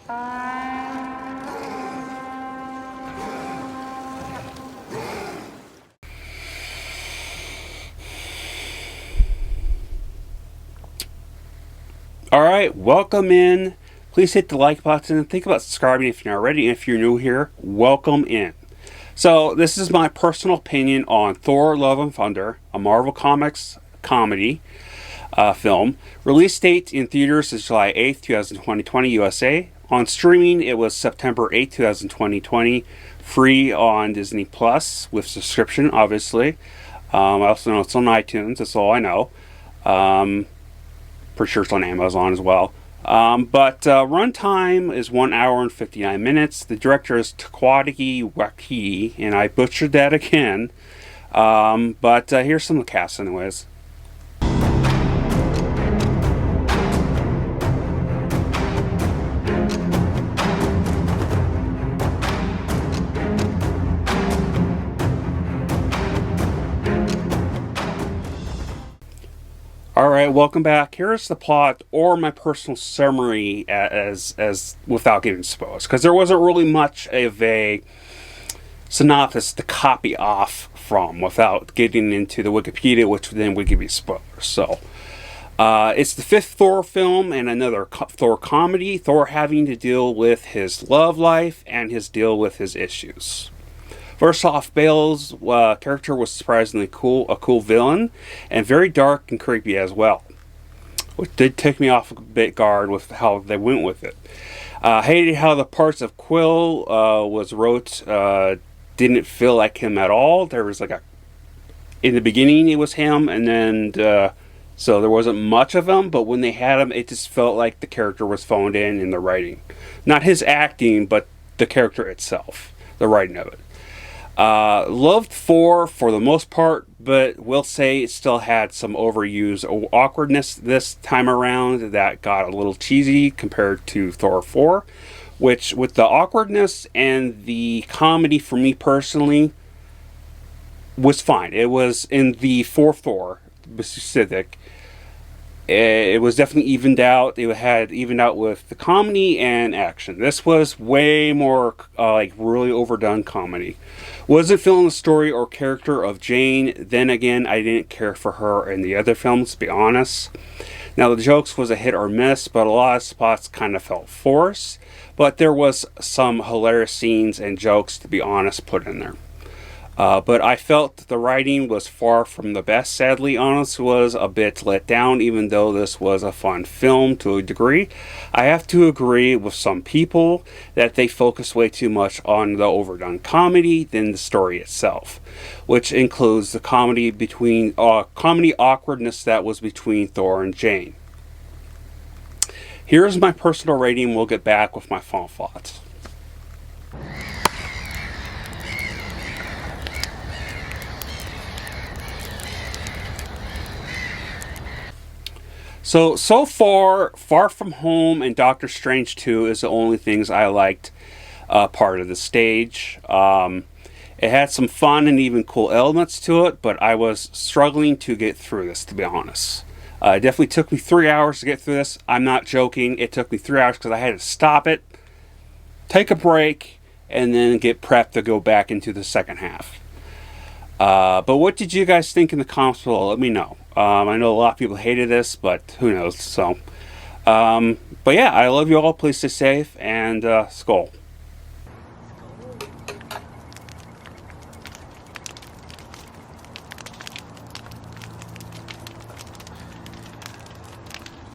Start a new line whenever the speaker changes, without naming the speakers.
Alright, welcome in. Please hit the like button and think about subscribing if you're not already. If you're new here, welcome in. So, this is my personal opinion on Thor Love and Thunder, a Marvel Comics comedy film. Release date in theaters is July 8th, 2020, USA. On streaming, it was September 8th, 2020. Free on Disney Plus with subscription, obviously. I also know it's on iTunes, that's all I know. Pretty sure it's on Amazon as well. But runtime is 1 hour and 59 minutes. The director is Takwadi Waki, and I butchered that again. But here's some of the cast anyways. Alright, welcome back. Here's the plot, or my personal summary as without getting spoiled. Because there wasn't really much of a synopsis to copy off from without getting into the Wikipedia, which then would give you spoilers. So, it's the fifth Thor film and another Thor comedy. Thor having to deal with his love life and his deal with his issues. First off, Bale's character was surprisingly cool, a cool villain, and very dark and creepy as well, which did take me off a bit guard with how they went with it. Hated how the parts of Quill was wrote didn't feel like him at all. There was in the beginning it was him, and then so there wasn't much of him, but when they had him, it just felt like the character was phoned in the writing. Not his acting, but the character itself, the writing of it. Loved Thor for the most part, but will say it still had some overused awkwardness this time around that got a little cheesy compared to Thor 4, which with the awkwardness and the comedy for me personally was fine. It was in the fourth Thor specific. It was definitely evened out. It had evened out with the comedy and action. This was way more really overdone comedy. Wasn't feeling the story or character of Jane. Then again, I didn't care for her in the other films, to be honest. Now, the jokes was a hit or miss, but a lot of spots kind of felt forced. But there was some hilarious scenes and jokes, to be honest, put in there. But I felt the writing was far from the best. Sadly, honest was a bit let down, even though this was a fun film to a degree. I have to agree with some people that they focus way too much on the overdone comedy than the story itself, which includes the comedy awkwardness that was between Thor and Jane. Here's my personal rating. We'll get back with my final thoughts. So far, Far From Home and Doctor Strange 2 is the only things I liked part of the stage. It had some fun and even cool elements to it, but I was struggling to get through this, to be honest. It definitely took me 3 hours to get through this. I'm not joking. It took me 3 hours because I had to stop it, take a break, and then get prepped to go back into the second half. But what did you guys think in the comments below? Let me know. I know a lot of people hated this, but who knows. So, but yeah, I love you all. Please stay safe, and Skull.